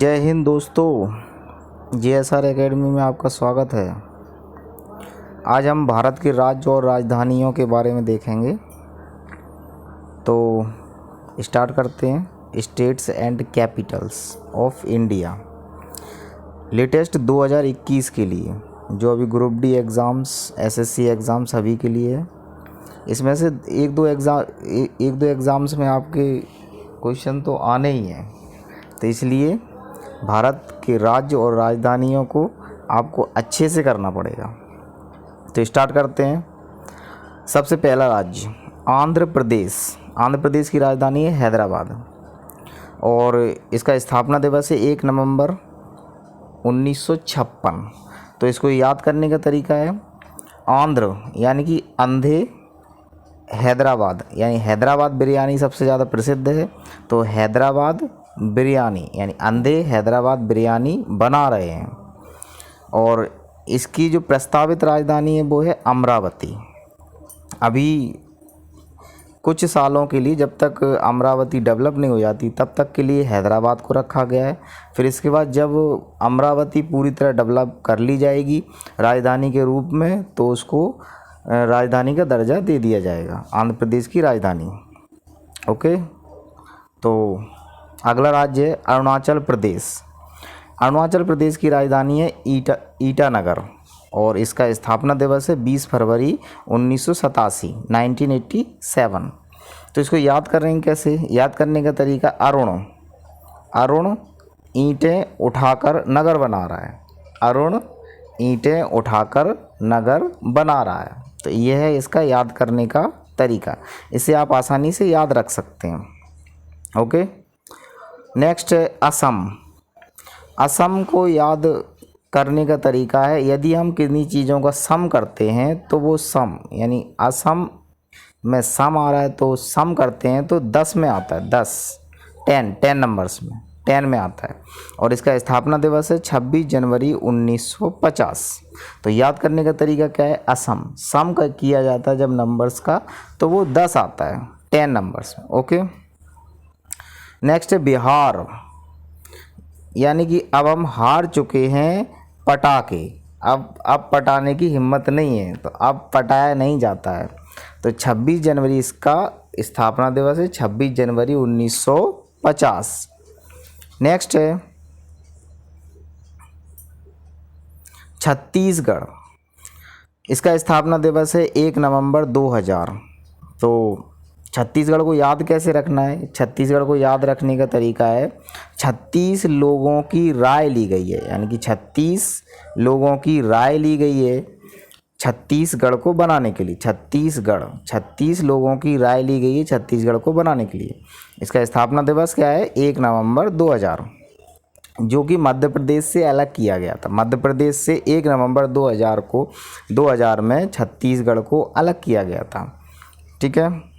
जय हिंद दोस्तों, JSR academy में आपका स्वागत है। आज हम भारत के राज्य और राजधानियों के बारे में देखेंगे। तो स्टार्ट करते हैं। States and Capitals of India latest 2021 के लिए, जो अभी group D exams, SSC exam सभी के लिए है। इसमें से एक दो एग्ज़ाम्स में आपके क्वेश्चन तो आने ही हैं, तो इसलिए भारत के राज्य और राजधानियों को आपको अच्छे से करना पड़ेगा। तो स्टार्ट करते हैं। सबसे पहला राज्य आंध्र प्रदेश। आंध्र प्रदेश की राजधानी है हैदराबाद और इसका स्थापना दिवस है 1 नवंबर 1956। तो इसको याद करने का तरीका है आंध्र यानी कि अंधे, हैदराबाद यानी हैदराबाद बिरयानी सबसे ज़्यादा प्रसिद्ध है, तो हैदराबाद बिरयानी यानी अंधे हैदराबाद बिरयानी बना रहे हैं। और इसकी जो प्रस्तावित राजधानी है वो है अमरावती। अभी कुछ सालों के लिए, जब तक अमरावती डेवलप नहीं हो जाती तब तक के लिए हैदराबाद को रखा गया है। फिर इसके बाद जब अमरावती पूरी तरह डेवलप कर ली जाएगी राजधानी के रूप में, तो उसको राजधानी का दर्जा दे दिया जाएगा, आंध्र प्रदेश की राजधानी। ओके, तो अगला राज्य है अरुणाचल प्रदेश। अरुणाचल प्रदेश की राजधानी है ईटानगर और इसका स्थापना दिवस है 20 फरवरी 1987, 1987। तो इसको याद कर रहे हैं कैसे? याद करने का तरीका अरुण ईंटें उठाकर नगर बना रहा है। अरुण ईंटें उठाकर नगर बना रहा है। तो यह है इसका याद करने का तरीका। इसे आप आसानी से याद रख सकते हैं। ओके, नेक्स्ट है असम। असम को याद करने का तरीका है, यदि हम किन्हीं चीज़ों का सम करते हैं तो वो सम यानी असम में सम आ रहा है तो सम करते हैं तो 10 में आता है, 10 नंबर्स में 10 में आता है। और इसका स्थापना दिवस है 26 जनवरी 1950। तो याद करने का तरीका क्या है? असम सम का किया जाता है जब नंबर्स का, तो वो 10 आता है 10 नंबर्स में। ओके, नेक्स्ट है बिहार। यानी कि अब हम हार चुके हैं पटाके, अब पटाने की हिम्मत नहीं है, तो अब पटाया नहीं जाता है। तो 26 जनवरी इसका स्थापना दिवस है, 26 जनवरी 1950। नेक्स्ट है छत्तीसगढ़। इसका स्थापना दिवस है 1 नवंबर 2000। तो छत्तीसगढ़ को याद कैसे रखना है? छत्तीसगढ़ को याद रखने का तरीका है 36 लोगों की राय ली गई है, यानी कि 36 लोगों की राय ली गई है छत्तीसगढ़ को बनाने के लिए। 36 लोगों की राय ली गई है छत्तीसगढ़ को बनाने के लिए। इसका स्थापना दिवस क्या है? 1 नवंबर 2000, जो कि मध्य प्रदेश से अलग किया गया था। मध्य प्रदेश से 1 नवंबर 2000 में छत्तीसगढ़ को अलग किया गया था। ठीक है,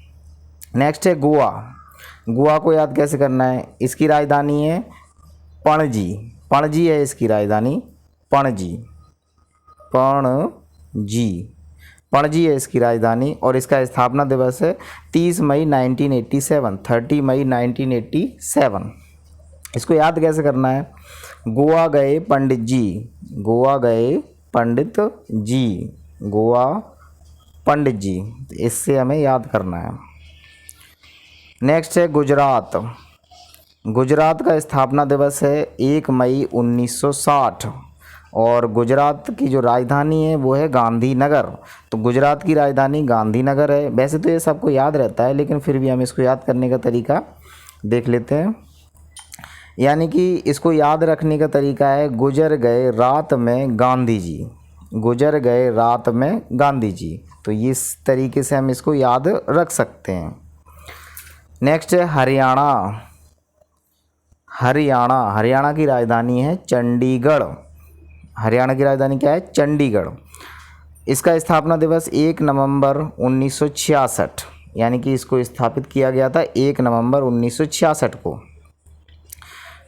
नेक्स्ट है गोवा। गोवा को याद कैसे करना है? इसकी राजधानी है पणजी है इसकी राजधानी, पणजी है इसकी राजधानी। और इसका स्थापना दिवस है 30 मई 1987। इसको याद कैसे करना है? गोवा गए पंडित जी, इससे हमें याद करना है। नेक्स्ट है गुजरात का स्थापना दिवस है 1 मई 1960 और गुजरात की जो राजधानी है वो है गांधीनगर। तो गुजरात की राजधानी गांधीनगर है। वैसे तो ये सबको याद रहता है, लेकिन फिर भी हम इसको याद करने का तरीका देख लेते हैं। यानी कि इसको याद रखने का तरीका है गुजर गए रात में गांधी जी। तो इस तरीके से हम इसको याद रख सकते हैं। नेक्स्ट है हरियाणा की राजधानी है चंडीगढ़। हरियाणा की राजधानी क्या है? चंडीगढ़। इसका स्थापना दिवस 1 नवंबर 1966, यानी कि इसको स्थापित किया गया था 1 नवंबर 1966 को।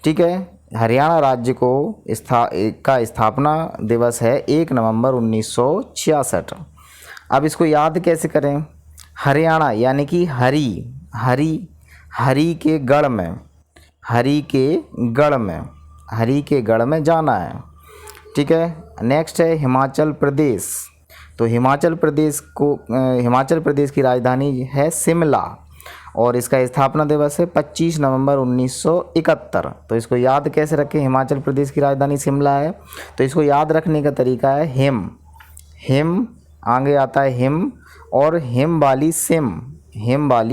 ठीक है, हरियाणा राज्य का स्थापना दिवस है 1 नवंबर 1966। अब इसको याद कैसे करें? हरियाणा यानी कि हरी के गढ़ में, हरि के गढ़ में जाना है। ठीक है। नेक्स्ट है हिमाचल प्रदेश। तो हिमाचल प्रदेश की राजधानी है शिमला और इसका स्थापना दिवस है 25 नवंबर 1971। तो इसको याद कैसे रखें, हिमाचल प्रदेश की राजधानी शिमला है, तो इसको याद रखने का तरीका है हिम आगे आता है हिम और हिम वाली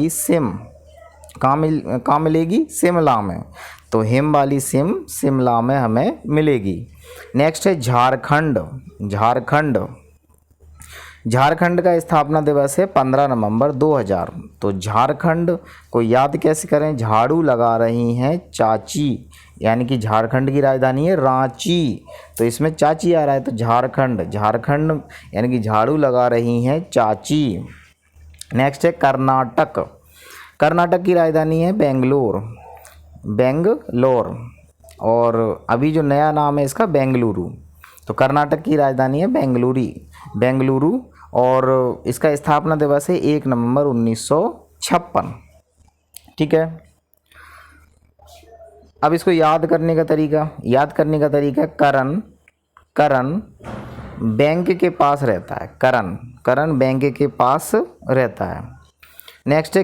सिम कहाँ मिलेगी, शिमला में। तो हिम वाली सिम शिमला में हमें मिलेगी। नेक्स्ट है झारखंड का स्थापना दिवस है 15 नवंबर 2000। तो झारखंड को याद कैसे करें, झाड़ू लगा रही हैं चाची, यानी कि झारखंड की राजधानी है रांची, तो इसमें चाची आ रहा है, तो झारखंड यानी कि झाड़ू लगा रही हैं चाची। नेक्स्ट है कर्नाटक की राजधानी है बेंगलोर और अभी जो नया नाम है इसका बेंगलुरु। तो कर्नाटक की राजधानी है बेंगलुरु और इसका स्थापना दिवस है 1 नवंबर 1956। ठीक है। अब इसको याद करने का तरीका करण बैंक के पास रहता है, करण बैंक के पास रहता है। नेक्स्ट है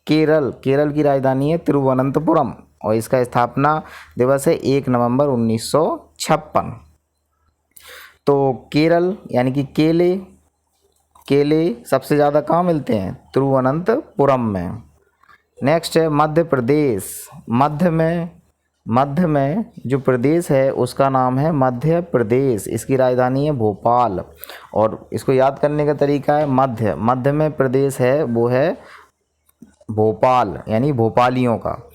केरल की राजधानी है तिरुवनंतपुरम और इसका स्थापना दिवस है 1 नवंबर 1956। तो केरल यानी कि केले सबसे ज़्यादा कहाँ मिलते हैं, तिरुवनंतपुरम में। नेक्स्ट है मध्य में जो प्रदेश है उसका नाम है मध्य प्रदेश, इसकी राजधानी है भोपाल और इसको याद करने का तरीका है मध्य में प्रदेश है वो है भोपाल यानी भोपालियों का।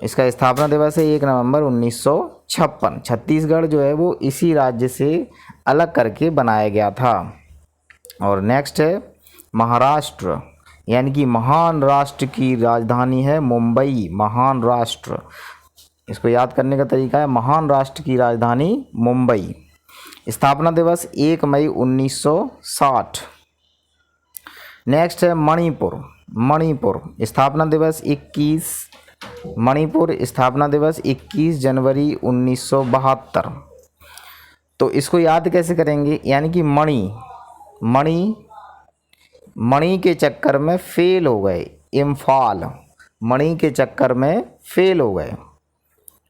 इसका स्थापना दिवस है 1 नवंबर 1956। छत्तीसगढ़ जो है वो इसी राज्य से अलग करके बनाया गया था। और नेक्स्ट है महाराष्ट्र यानी कि महान राष्ट्र की राजधानी है मुंबई, महान राष्ट्र, इसको याद करने का तरीका है महान राष्ट्र की राजधानी मुंबई। स्थापना दिवस 1 मई 1960। नेक्स्ट है मणिपुर स्थापना दिवस 21 जनवरी 1972। तो इसको याद कैसे करेंगे, यानी कि मणि के चक्कर में फेल हो गए, इम्फाल, मणि के चक्कर में फेल हो गए,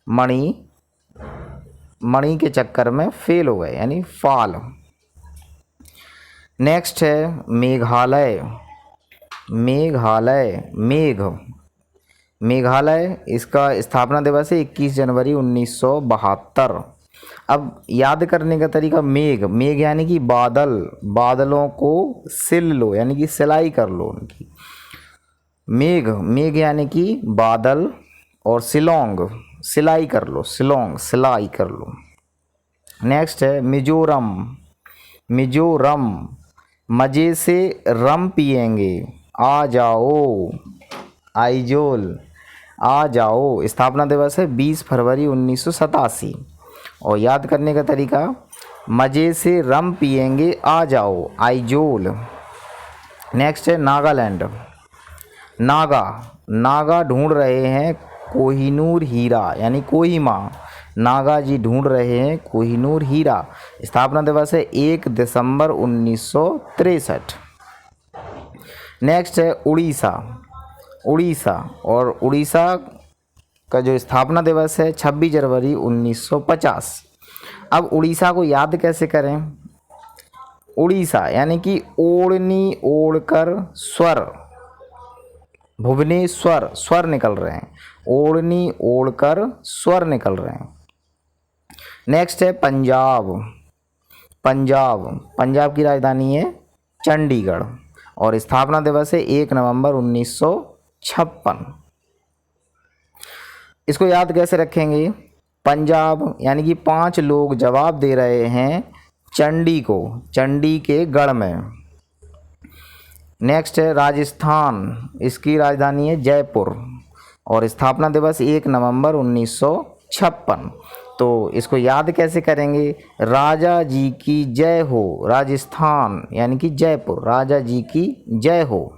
मणि के चक्कर में फेल हो गए यानी फाल। नेक्स्ट है मेघालय, इसका स्थापना दिवस है 21 जनवरी 1972। अब याद करने का तरीका मेघ यानी कि बादलों को सिल लो यानी कि सिलाई कर लो उनकी। मेघ यानी कि बादल और शिलोंग सिलाई कर लो। नेक्स्ट है मिजोरम मज़े से रम पिएंगे, आ जाओ, आइजोल, आ जाओ। स्थापना दिवस है 20 फरवरी 1987 और याद करने का तरीका मज़े से रम पिएंगे, आ जाओ, आइजोल। नेक्स्ट है नागालैंड, नागा ढूंढ रहे हैं कोहिनूर हीरा यानी कोहिमा, नागा जी ढूंढ रहे हैं कोहिनूर हीरा। स्थापना दिवस है 1 दिसंबर 1963। नेक्स्ट है उड़ीसा और उड़ीसा का जो स्थापना दिवस है 26 जनवरी 1950। अब उड़ीसा को याद कैसे करें, उड़ीसा यानी कि ओढ़नी ओढ़कर स्वर, भुवनेश्वर स्वर निकल रहे हैं, ओढ़नी ओढ़कर स्वर निकल रहे हैं। नेक्स्ट है पंजाब की राजधानी है चंडीगढ़ और स्थापना दिवस है 1 नवंबर 1956। इसको याद कैसे रखेंगे, पंजाब यानी कि 5 लोग जवाब दे रहे हैं चंडी के गढ़ में। नेक्स्ट है राजस्थान, इसकी राजधानी है जयपुर और स्थापना दिवस 1 नवंबर 1956। तो इसको याद कैसे करेंगे, राजा जी की जय हो, राजस्थान यानी कि जयपुर, राजा जी की जय हो।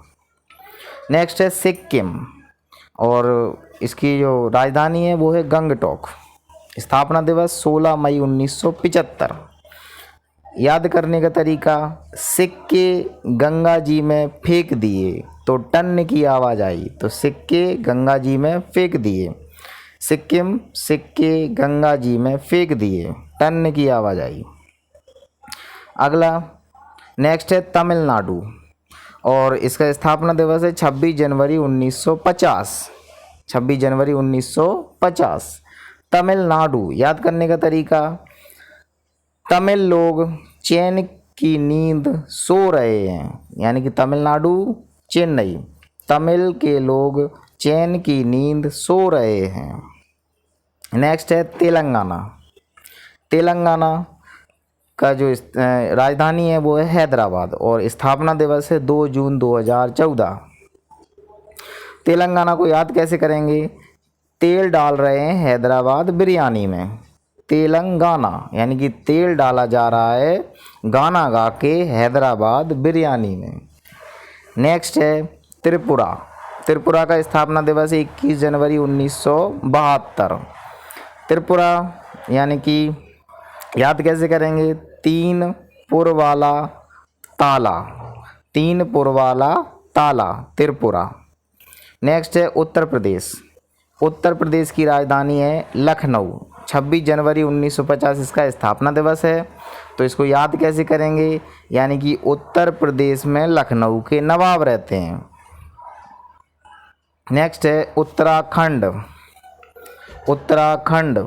नेक्स्ट है सिक्किम और इसकी जो राजधानी है वो है गंगटोक। स्थापना दिवस 16 मई 1975। याद करने का तरीका, सिक्के गंगा जी में फेंक दिए तो टन की आवाज़ आई। तो सिक्के गंगा जी में फेंक दिए, सिक्किम सिक्के गंगा जी में फेंक दिए, टन की आवाज़ आई। अगला नेक्स्ट है तमिलनाडु, और इसका स्थापना दिवस है 26 जनवरी 1950। 26 जनवरी 1950। तमिलनाडु, याद करने का तरीका, तमिल लोग चैन की नींद सो रहे हैं, यानी कि तमिलनाडु चेन्नई, तमिल के लोग चैन की नींद सो रहे हैं। नेक्स्ट है तेलंगाना। तेलंगाना का जो राजधानी है वो है हैदराबाद, और स्थापना दिवस है 2 जून 2014। तेलंगाना को याद कैसे करेंगे, तेल डाल रहे हैं हैदराबाद बिरयानी में, तेलंगाना यानी कि तेल डाला जा रहा है गाना गा के हैदराबाद बिरयानी में। नेक्स्ट है त्रिपुरा। त्रिपुरा का स्थापना दिवस है 21 जनवरी 1972। त्रिपुरा यानी कि याद कैसे करेंगे, 3 पुर वाला ताला, 3 पुर वाला ताला, त्रिपुरा। नेक्स्ट है उत्तर प्रदेश। उत्तर प्रदेश की राजधानी है लखनऊ। 26 जनवरी 1950 इसका स्थापना दिवस है। तो इसको याद कैसे करेंगे, यानी कि उत्तर प्रदेश में लखनऊ के नवाब रहते हैं। नेक्स्ट है उत्तराखंड। उत्तराखंड,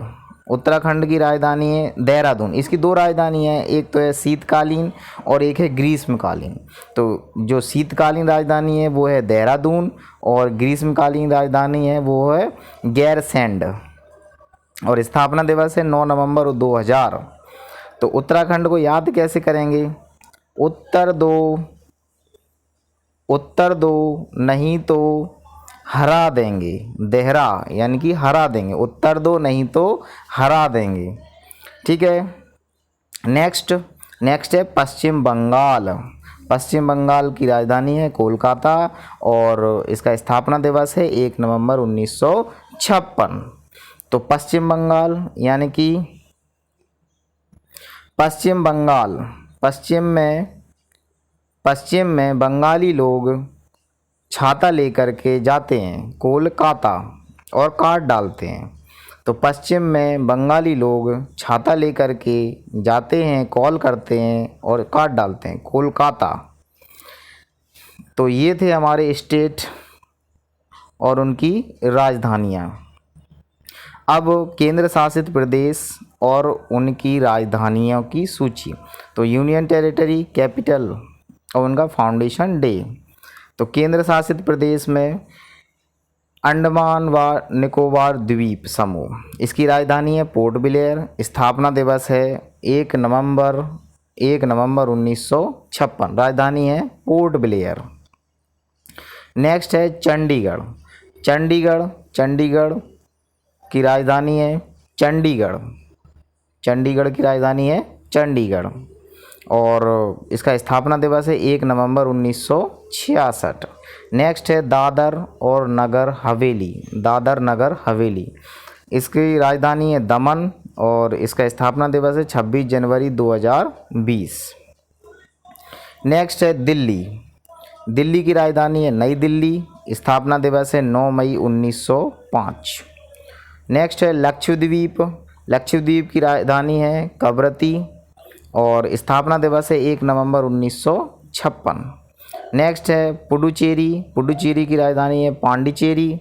उत्तराखंड की राजधानी है देहरादून। इसकी 2 राजधानी है, एक तो है शीतकालीन और एक है ग्रीष्मकालीन। तो जो शीतकालीन राजधानी है वो है देहरादून, और ग्रीष्मकालीन राजधानी है वो है गैरसैंड, और स्थापना दिवस है 9 नवंबर 2000। तो उत्तराखंड को याद कैसे करेंगे, उत्तर दो नहीं तो हरा देंगे, देहरा यानी कि हरा देंगे, उत्तर दो नहीं तो हरा देंगे। ठीक है। नेक्स्ट है पश्चिम बंगाल। पश्चिम बंगाल की राजधानी है कोलकाता, और इसका स्थापना दिवस है 1 नवंबर 1956। तो पश्चिम बंगाल यानी कि पश्चिम बंगाल, पश्चिम में बंगाली लोग छाता लेकर के जाते हैं कोलकाता और काट डालते हैं। तो पश्चिम में बंगाली लोग छाता लेकर के जाते हैं, कॉल करते हैं और काट डालते हैं, कोलकाता। तो ये थे हमारे स्टेट और उनकी राजधानियाँ। अब केंद्र शासित प्रदेश और उनकी राजधानियों की सूची। तो यूनियन टेरिटरी, कैपिटल और उनका फाउंडेशन डे। तो केंद्र शासित प्रदेश में अंडमान व निकोबार द्वीप समूह, इसकी राजधानी है पोर्ट ब्लेयर। स्थापना दिवस है 1 नवंबर 1956। राजधानी है पोर्ट ब्लेयर। नेक्स्ट है चंडीगढ़। चंडीगढ़ की राजधानी है चंडीगढ़। चंडीगढ़ की राजधानी है चंडीगढ़, और इसका स्थापना दिवस है 1 नवंबर 1966। नेक्स्ट है दादर और नगर हवेली। दादर नगर हवेली, इसकी राजधानी है दमन, और इसका स्थापना दिवस है 26 जनवरी 2020। नेक्स्ट है दिल्ली। दिल्ली की राजधानी है नई दिल्ली। स्थापना दिवस है 9 मई 1905। नेक्स्ट है लक्षद्वीप। लक्षद्वीप की राजधानी है कवरत्ती, और स्थापना दिवस है 1 नवंबर 1956। नेक्स्ट है पुडुचेरी। पुडुचेरी की राजधानी है पांडिचेरी।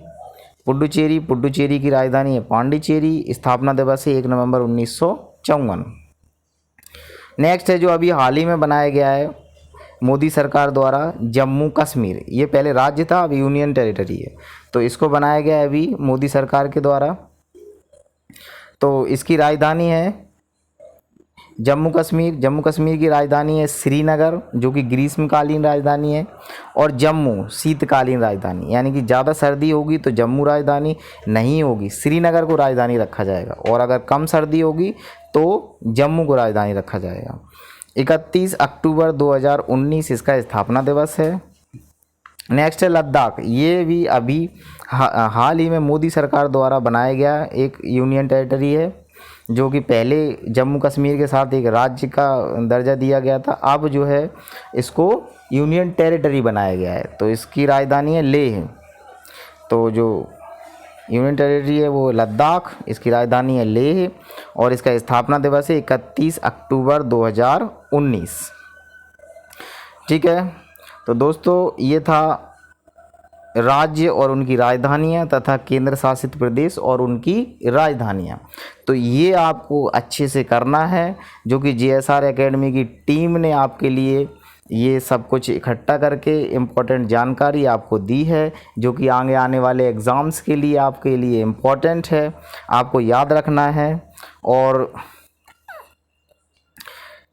पुडुचेरी की राजधानी है पांडिचेरी। स्थापना दिवस है 1 नवंबर 1954। नेक्स्ट है जो अभी हाल ही में बनाया गया है मोदी सरकार द्वारा, जम्मू कश्मीर। ये पहले राज्य था, अब यूनियन टेरिटरी है। तो इसको बनाया गया है अभी मोदी सरकार के द्वारा। तो इसकी राजधानी है जम्मू कश्मीर की राजधानी है श्रीनगर, जो कि ग्रीष्मकालीन राजधानी है, और जम्मू शीतकालीन राजधानी, यानी कि ज़्यादा सर्दी होगी तो जम्मू राजधानी नहीं होगी, श्रीनगर को राजधानी रखा जाएगा, और अगर कम सर्दी होगी तो जम्मू को राजधानी रखा जाएगा। 31 अक्टूबर 2019 इसका स्थापना दिवस है। नेक्स्ट है लद्दाख। ये भी अभी हाल ही में मोदी सरकार द्वारा बनाया गया एक यूनियन टेरिटरी है। जो कि पहले जम्मू कश्मीर के साथ एक राज्य का दर्जा दिया गया था, अब जो है इसको यूनियन टेरिटरी बनाया गया है। तो इसकी राजधानी है लेह। तो जो यूनियन टेरिटरी है वो लद्दाख, इसकी राजधानी है लेह और इसका स्थापना दिवस है 31 अक्टूबर 2019। ठीक है, तो दोस्तों ये था राज्य और उनकी राजधानियाँ तथा केंद्र शासित प्रदेश और उनकी राजधानियाँ। तो ये आपको अच्छे से करना है, जो कि जीएसआर एकेडमी की टीम ने आपके लिए ये सब कुछ इकट्ठा करके इम्पोर्टेंट जानकारी आपको दी है, जो कि आगे आने वाले एग्ज़ाम्स के लिए आपके लिए इम्पोर्टेंट है, आपको याद रखना है। और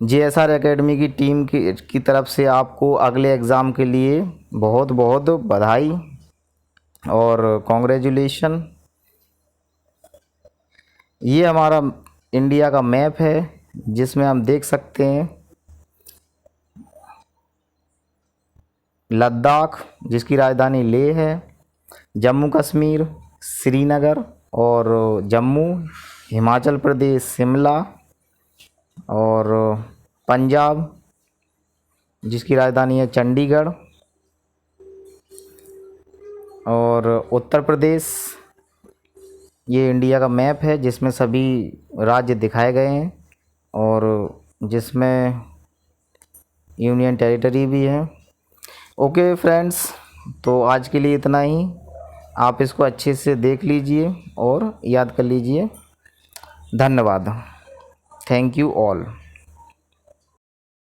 जीएसआर एकेडमी की टीम की तरफ से आपको अगले एग्ज़ाम के लिए बहुत बहुत बधाई और कॉन्ग्रेचुलेशन। ये हमारा इंडिया का मैप है जिसमें हम देख सकते हैं लद्दाख जिसकी राजधानी लेह है, जम्मू कश्मीर श्रीनगर और जम्मू, हिमाचल प्रदेश शिमला और पंजाब जिसकी राजधानी है चंडीगढ़ और उत्तर प्रदेश। ये इंडिया का मैप है जिसमें सभी राज्य दिखाए गए हैं और जिसमें यूनियन टेरिटरी भी है। ओके फ्रेंड्स, तो आज के लिए इतना ही। आप इसको अच्छे से देख लीजिए और याद कर लीजिए। धन्यवाद। Thank you all.